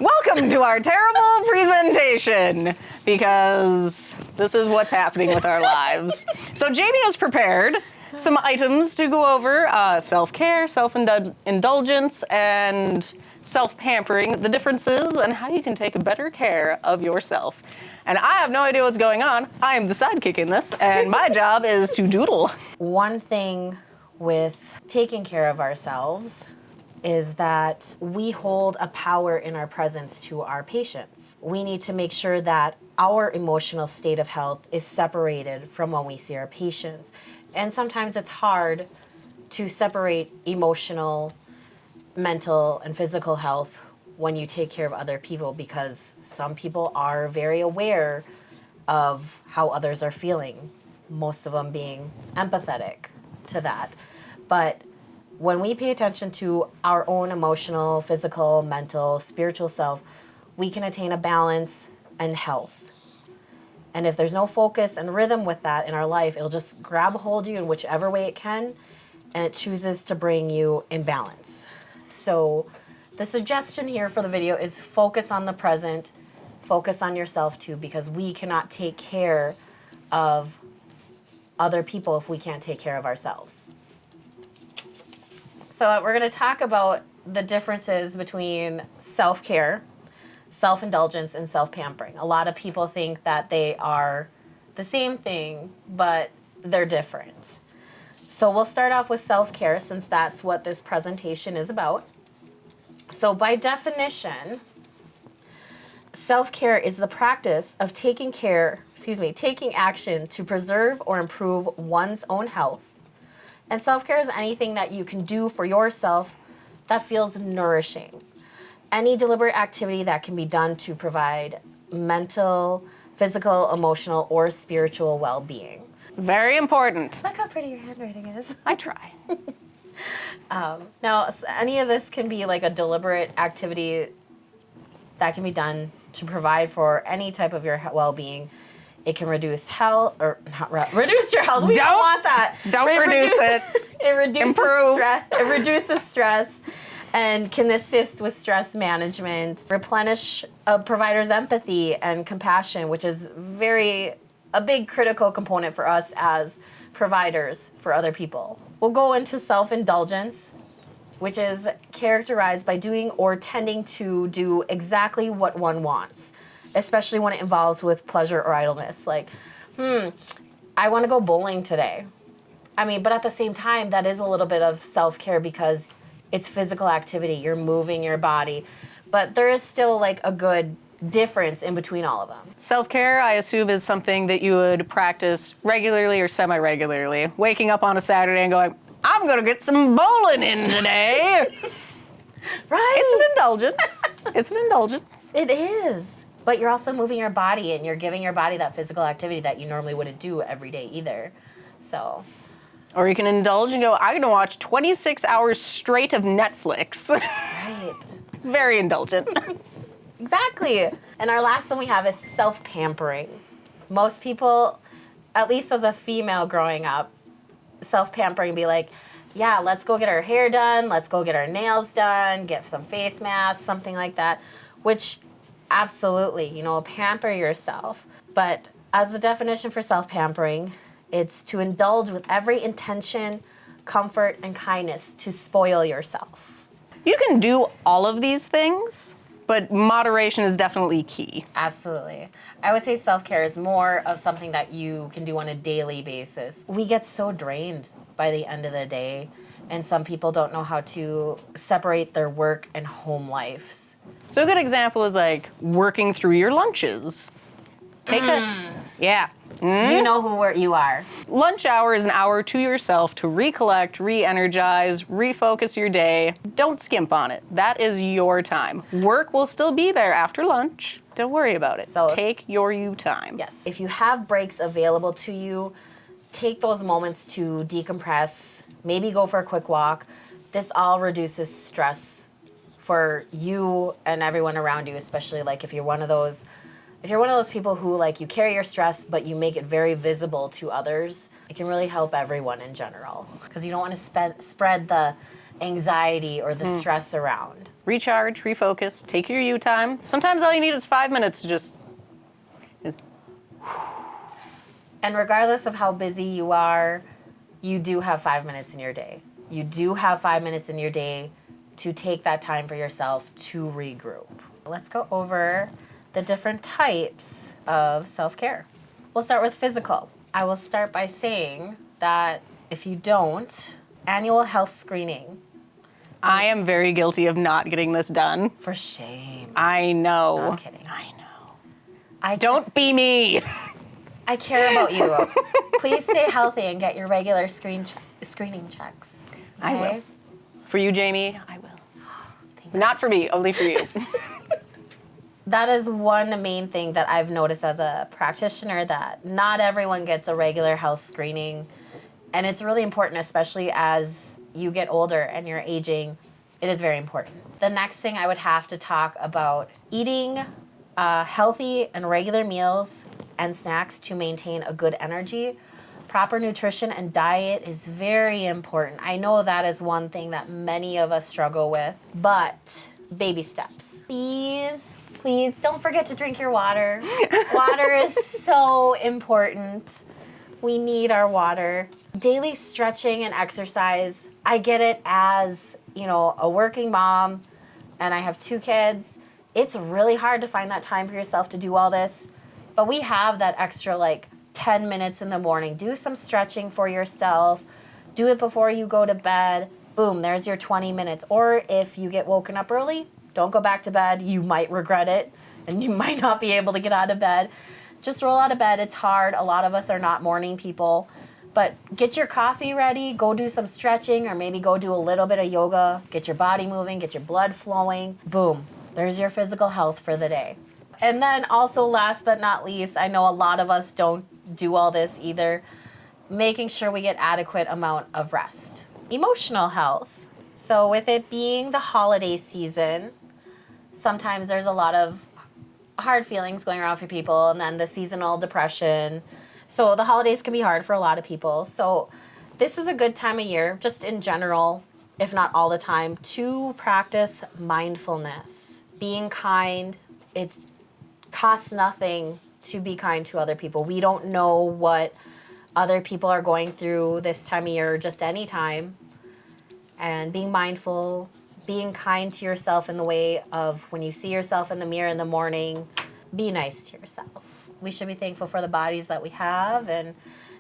Welcome to our terrible presentation, because this is what's happening with our lives. So Jamie has prepared some items to go over, self-care, self-indulgence, and self-pampering, the differences, and how you can take better care of yourself. And I have no idea what's going on. I am the sidekick in this, and my job is to doodle. One thing with taking care of ourselves is that we hold a power in our presence to our patients. We need to make sure that our emotional state of health is separated from when we see our patients. And sometimes it's hard to separate emotional, mental, and physical health when you take care of other people, because some people are very aware of how others are feeling, most of them being empathetic to that. But when we pay attention to our own emotional, physical, mental, spiritual self, we can attain a balance and health. And if there's no focus and rhythm with that in our life, it'll just grab a hold of you in whichever way it can, and it chooses to bring you in balance. So the suggestion here for the video is focus on the present, focus on yourself too, because we cannot take care of other people if we can't take care of ourselves. So we're going to talk about the differences between self-care, self-indulgence, and self-pampering. A lot of people think that they are the same thing, but they're different. So we'll start off with self-care, since that's what this presentation is about. So by definition, self-care is the practice of taking action to preserve or improve one's own health. And self-care is anything that you can do for yourself that feels nourishing. Any deliberate activity that can be done to provide mental, physical, emotional, or spiritual well-being. Very important. Look how pretty your handwriting is. I try. Now, any of this can be like a deliberate activity that can be done to provide for any type of your well-being. It can reduce health, or not reduce your health. We don't want that. Don't reduce it. It reduces Improve. stress. It reduces stress and can assist with stress management, replenish a provider's empathy and compassion, which is a big critical component for us as providers for other people. We'll go into self-indulgence, which is characterized by doing or tending to do exactly what one wants, especially when it involves with pleasure or idleness. Like, I want to go bowling today. I mean, but at the same time, that is a little bit of self-care because it's physical activity. You're moving your body. But there is still like a good difference in between all of them. Self-care, I assume, is something that you would practice regularly or semi-regularly. Waking up on a Saturday and going, I'm going to get some bowling in today. Right? It's an indulgence. It's an indulgence. It is. But you're also moving your body, and you're giving your body that physical activity that you normally wouldn't do every day either. So. Or you can indulge and go, I'm going to watch 26 hours straight of Netflix. Right. Very indulgent. Exactly. And our last one we have is self-pampering. Most people, at least as a female growing up, self-pampering be like, yeah, let's go get our hair done, let's go get our nails done, get some face masks, something like that, which absolutely, pamper yourself. But as the definition for self-pampering, it's to indulge with every intention, comfort, and kindness to spoil yourself. You can do all of these things, but moderation is definitely key. Absolutely. I would say self-care is more of something that you can do on a daily basis. We get so drained by the end of the day, and some people don't know how to separate their work and home lives. So a good example is like working through your lunches. You know where you are. Lunch hour is an hour to yourself to recollect, re-energize, refocus your day. Don't skimp on it. That is your time. Work will still be there after lunch. Don't worry about it. So take your you time. Yes. If you have breaks available to you, take those moments to decompress, maybe go for a quick walk. This all reduces stress for you and everyone around you, especially like if you're one of those people who like you carry your stress but you make it very visible to others. It can really help everyone in general because you don't want to spread the anxiety or the stress around. recharge, refocus, take your you time. Sometimes all you need is 5 minutes to just And regardless of how busy you are, you do have 5 minutes in your day. You do have 5 minutes in your day to take that time for yourself to regroup. Let's go over the different types of self-care. We'll start with physical. I will start by saying that if you don't, annual health screening. I am very guilty of not getting this done. For shame. I know. No, I'm kidding. I know. Don't be me. I care about you. Please stay healthy and get your regular screening checks. Okay? I will. For you, Jamie, I will. Not for me, only for you. That is one main thing that I've noticed as a practitioner, that not everyone gets a regular health screening. And it's really important, especially as you get older and you're aging. It is very important. The next thing I would have to talk about, eating healthy and regular meals and snacks to maintain a good energy. Proper nutrition and diet is very important. I know that is one thing that many of us struggle with, but baby steps. Please don't forget to drink your water. Water is so important. We need our water. Daily stretching and exercise. I get it as, a working mom, and I have 2 kids. It's really hard to find that time for yourself to do all this. But we have that extra 10 minutes in the morning. Do some stretching for yourself. Do it before you go to bed. Boom, there's your 20 minutes. Or if you get woken up early, don't go back to bed. You might regret it and you might not be able to get out of bed. Just roll out of bed. It's hard. A lot of us are not morning people. But get your coffee ready. Go do some stretching, or maybe go do a little bit of yoga. Get your body moving. Get your blood flowing. Boom. There's your physical health for the day. And then also, last but not least, I know a lot of us don't do all this either, making sure we get adequate amount of rest. Emotional health. So with it being the holiday season, sometimes there's a lot of hard feelings going around for people, and then the seasonal depression. So the holidays can be hard for a lot of people. So this is a good time of year, just in general, if not all the time, to practice mindfulness. Being kind. It costs nothing to be kind to other people. We don't know what other people are going through this time of year, just any time. And being mindful, being kind to yourself in the way of when you see yourself in the mirror in the morning, be nice to yourself. We should be thankful for the bodies that we have and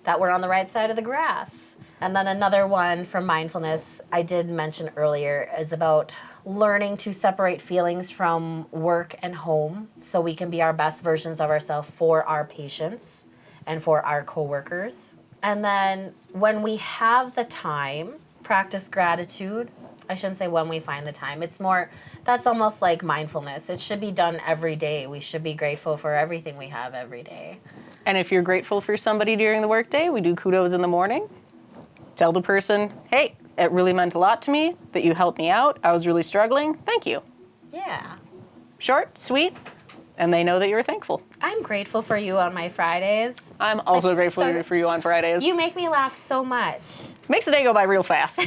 that we're on the right side of the grass. And then another one from mindfulness I did mention earlier is about learning to separate feelings from work and home so we can be our best versions of ourselves for our patients and for our coworkers. And then when we have the time, practice gratitude. I shouldn't say when we find the time. It's more, that's almost like mindfulness. It should be done every day. We should be grateful for everything we have every day. And if you're grateful for somebody during the workday, we do kudos in the morning. Tell the person, hey, it really meant a lot to me that you helped me out. I was really struggling. Thank you. Yeah. Short, sweet, and they know that you're thankful. I'm grateful for you on my Fridays. I'm also grateful for you on Fridays. You make me laugh so much. Makes the day go by real fast.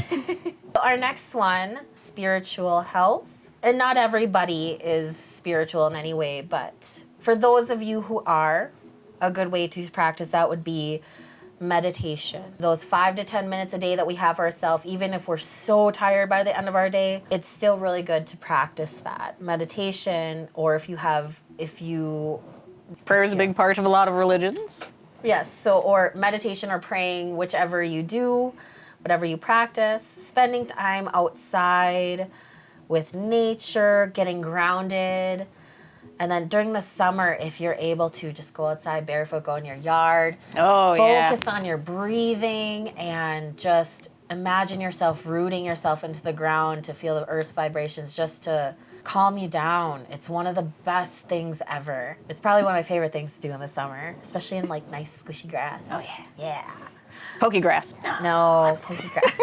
Our next one, spiritual health. And not everybody is spiritual in any way, but for those of you who are, a good way to practice that would be meditation. Those 5 to 10 minutes a day that we have for ourselves, even if we're so tired by the end of our day, it's still really good to practice that. Meditation, or if you... Prayer is a big part of a lot of religions. Yes, or meditation or praying, whichever you do, whatever you practice, spending time outside with nature, getting grounded. And then during the summer, if you're able to, just go outside barefoot, go in your yard. Oh, yeah. Focus on your breathing and just imagine yourself rooting yourself into the ground to feel the earth's vibrations, just to calm you down. It's one of the best things ever. It's probably one of my favorite things to do in the summer, especially in nice squishy grass. Oh, yeah. Yeah. Pokey grass. No, pokey grass.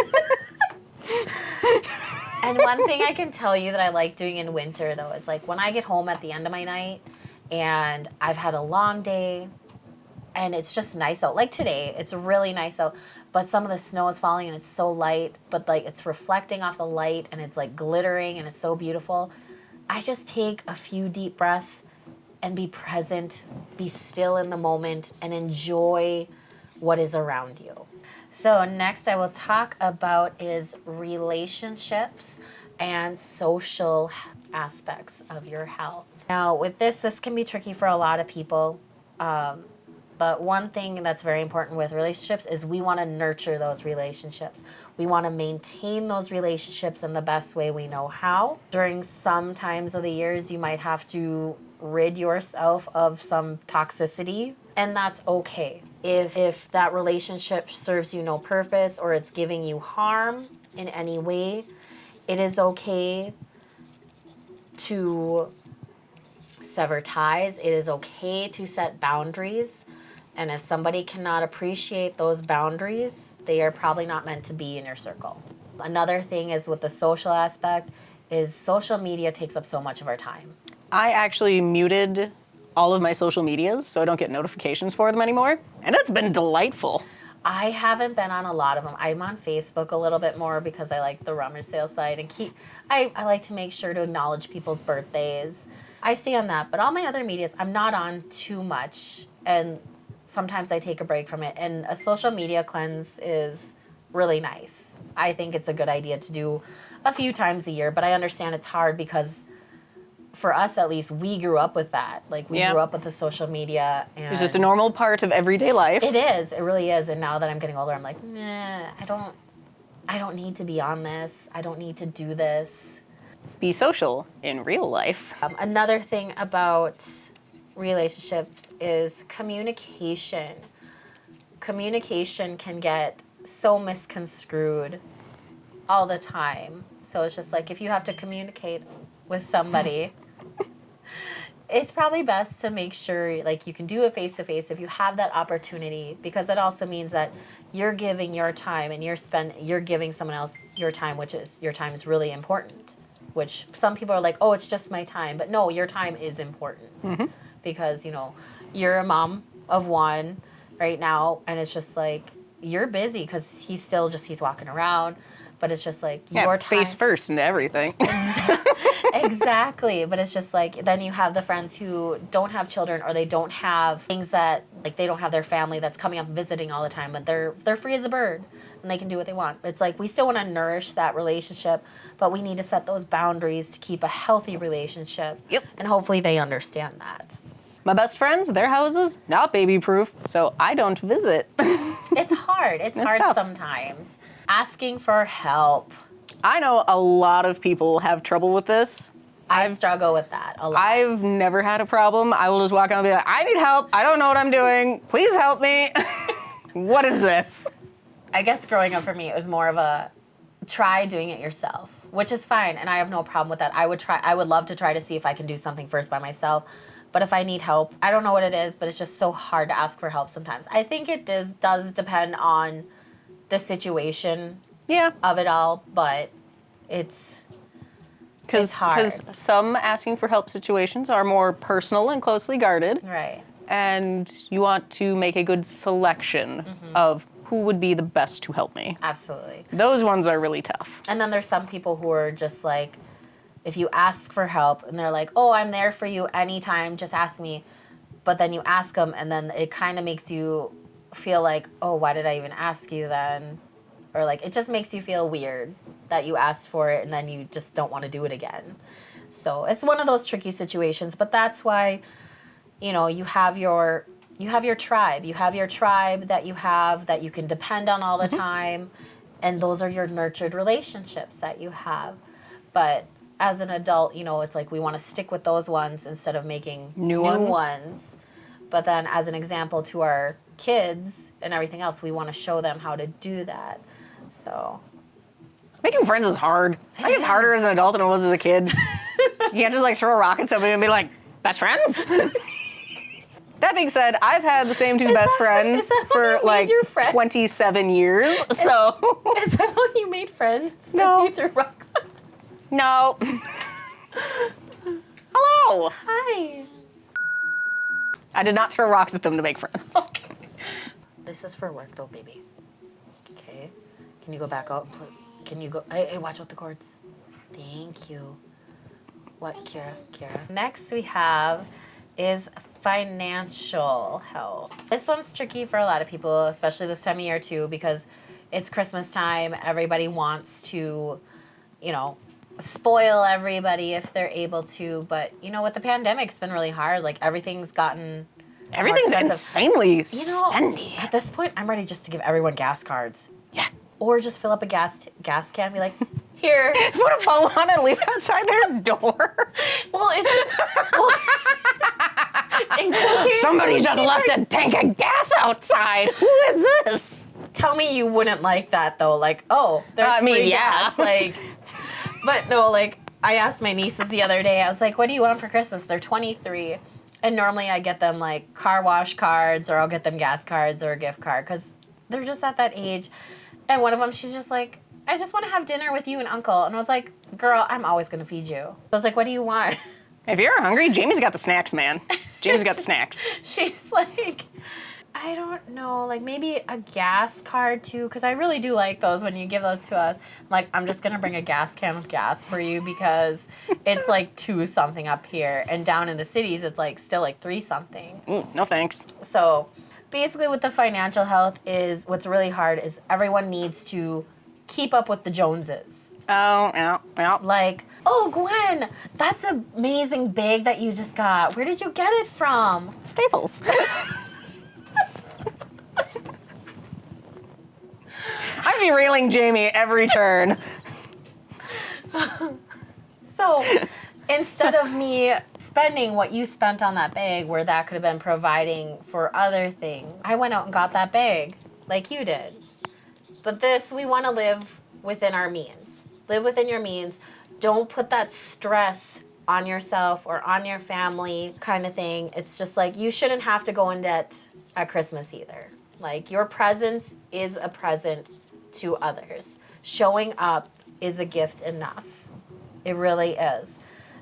And one thing I can tell you that I like doing in winter, though, is when I get home at the end of my night and I've had a long day and it's just nice out. Like today, it's really nice out. but some of the snow is falling and it's so light, but like it's reflecting off the light and it's like glittering and it's so beautiful. I just take a few deep breaths and be present, be still in the moment, and enjoy what is around you. So next I will talk about is relationships and social aspects of your health. Now with this can be tricky for a lot of people. But one thing that's very important with relationships is we want to nurture those relationships. We want to maintain those relationships in the best way we know how. During some times of the years, you might have to rid yourself of some toxicity, and that's okay. If that relationship serves you no purpose or it's giving you harm in any way, it is okay to sever ties. It is okay to set boundaries. And if somebody cannot appreciate those boundaries, they are probably not meant to be in your circle. Another thing is with the social aspect is social media takes up so much of our time. I actually muted all of my social medias so I don't get notifications for them anymore. And it's been delightful. I haven't been on a lot of them. I'm on Facebook a little bit more because I like the rummage sale site and I like to make sure to acknowledge people's birthdays. I stay on that, but all my other medias I'm not on too much, and sometimes I take a break from it. And a social media cleanse is really nice. I think it's a good idea to do a few times a year, but I understand it's hard because for us at least, we grew up with that. Like we grew up with the social media, and it's just a normal part of everyday life. It is. It really is. And now that I'm getting older, I'm like, nah, I don't need to be on this. I don't need to do this. Be social in real life. Another thing about relationships is communication. Communication can get so misconstrued all the time. So it's just like if you have to communicate with somebody, it's probably best to make sure like you can do it face to face if you have that opportunity, because it also means that you're giving your time and you're giving someone else your time, which is your time is really important. Which some people are like, oh, it's just my time, but no, your time is important because you're a mom of one right now, and it's just like you're busy because he's walking around, but it's just like your time face first into everything. Exactly. But it's just like then you have the friends who don't have children, or they don't have things that like they don't have their family that's coming up and visiting all the time, but they're free as a bird and they can do what they want. It's like we still want to nourish that relationship, but we need to set those boundaries to keep a healthy relationship. Yep. And hopefully they understand that. My best friends, their houses, not baby proof, so I don't visit. It's hard. It's hard tough. sometimes. Asking for help. I know a lot of people have trouble with this. I struggle with that a lot. I've never had a problem. I will just walk out and be like, I need help. I don't know what I'm doing. Please help me. What is this? I guess growing up for me, it was more of a try doing it yourself, which is fine, and I have no problem with that. I would love to try to see if I can do something first by myself, but if I need help, I don't know what it is, but it's just so hard to ask for help sometimes. I think it does depend on the situation of it all, but it's hard. Because some asking for help situations are more personal and closely guarded. Right. And you want to make a good selection of who would be the best to help me. Absolutely. Those ones are really tough. And then there's some people who are just like, if you ask for help and they're like, oh, I'm there for you anytime, just ask me. But then you ask them and then it kind of makes you feel like, oh, why did I even ask you then? Or like, it just makes you feel weird that you asked for it and then you just don't want to do it again. So it's one of those tricky situations, but that's why, you have your tribe. You have your tribe that you can depend on all the time. And those are your nurtured relationships that you have. But as an adult, it's like we want to stick with those ones instead of making new ones. But then as an example to our kids and everything else, we want to show them how to do that. So making friends is hard. I think it's harder as an adult than it was as a kid. You can't just throw a rock at somebody and be like, best friends? That being said, I've had the same two best friends for 27 years. So is that how you made friends? No. You threw rocks? No. Hello. Hi. I did not throw rocks at them to make friends. Okay. This is for work though, baby. Okay. Can you go back out? Can you go? Hey, watch out the cords. Thank you. What, Kira? Next we have is financial health. This one's tricky for a lot of people, especially this time of year too, because it's Christmas time. Everybody wants to, spoil everybody if they're able to. But, with the pandemic, it's been really hard. Like, everything's gotten Everything's more expensive. insanely spendy. At this point, I'm ready just to give everyone gas cards. Yeah. Or just fill up a gas can and be like, here. What about want to leave it outside their door? Well, Somebody just left a tank of gas outside. Who is this? Tell me you wouldn't like that, though. Like, oh, there's free gas. Like, but no, like, I asked my nieces the other day, I was like, what do you want for Christmas? They're 23. And normally I get them, like, car wash cards, or I'll get them gas cards or a gift card, because they're just at that age. And one of them, she's just like, I just want to have dinner with you and Uncle. And I was like, girl, I'm always going to feed you. I was like, what do you want? If you're hungry, Jamie's got the snacks, man. Jamie's got the snacks. She's like, I don't know, like maybe a gas card too, because I really do like those when you give those to us. I'm like, I'm just going to bring a gas can with gas for you because it's like 2 something up here. And down in the cities, it's like still like 3 something. No thanks. So basically with the financial health is what's really hard is everyone needs to keep up with the Joneses. Oh, yeah. Like, oh, Gwen, that's an amazing bag that you just got. Where did you get it from? Staples. I'm derailing Jamie every turn. So instead of me spending what you spent on that bag where that could have been providing for other things, I went out and got that bag like you did. But this, we want to live within our means. Live within your means. Don't put that stress on yourself or on your family kind of thing. It's just like you shouldn't have to go in debt at Christmas either. Like your presence is a present to others. Showing up is a gift enough. It really is.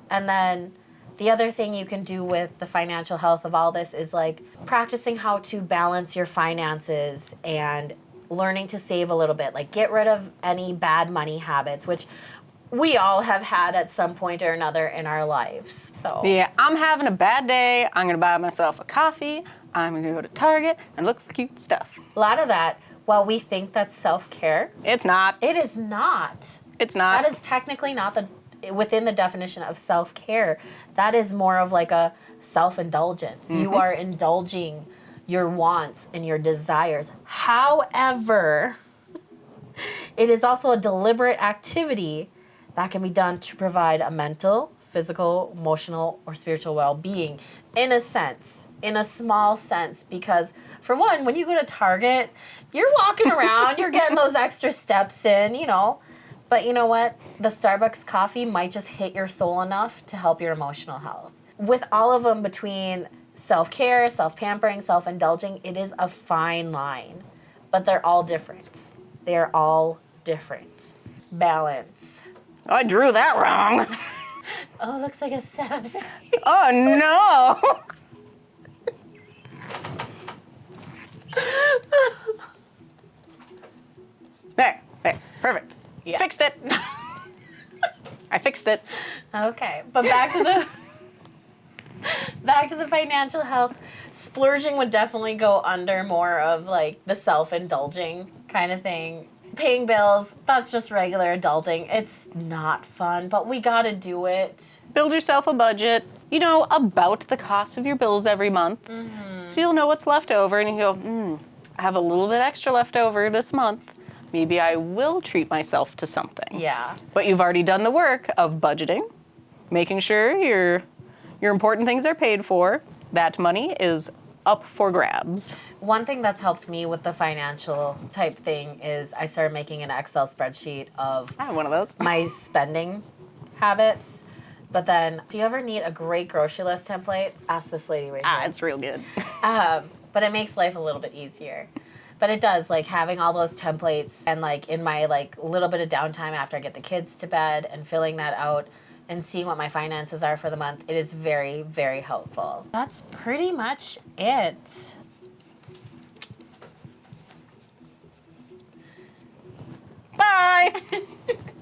And then the other thing you can do with the financial health of all this is like practicing how to balance your finances and learning to save a little bit. Like get rid of any bad money habits, which we all have had at some point or another in our lives. So Yeah, I'm having a bad day. I'm going to buy myself a coffee. I'm going to go to Target and look for cute stuff. a lot of that, while we think that's self-care, It's not. it is not. It's not. That is technically not within the definition of self-care. That is more of like a self-indulgence. Mm-hmm. You are indulging your wants and your desires. However, it is also a deliberate activity that can be done to provide a mental, physical, emotional, or spiritual well-being in a sense, in a small sense, because for one, when you go to Target, you're walking around, you're getting those extra steps in, but you know what? The Starbucks coffee might just hit your soul enough to help your emotional health. With all of them between self-care, self-pampering, self-indulging, it is a fine line, but they're all different. They are all different. Balance. Oh, I drew that wrong. Oh, it looks like a sad face. Oh, no. There. Perfect. Yeah. Fixed it. I fixed it. Okay, but back to the financial health. Splurging would definitely go under more of like the self-indulging kind of thing. Paying bills, that's just regular adulting. It's not fun, but we gotta do it. Build yourself a budget, about the cost of your bills every month. Mm-hmm. So you'll know what's left over and you go, I have a little bit extra left over this month. Maybe I will treat myself to something. Yeah. But you've already done the work of budgeting, making sure your important things are paid for. That money is up for grabs. One thing that's helped me with the financial type thing is I started making an Excel spreadsheet of I have one of those. my spending habits. But then if you ever need a great grocery list template, ask this lady right here. It's real good. But it makes life a little bit easier. But it does, like having all those templates and like in my like little bit of downtime after I get the kids to bed and filling that out and seeing what my finances are for the month, it is very, very helpful. That's pretty much it. Bye.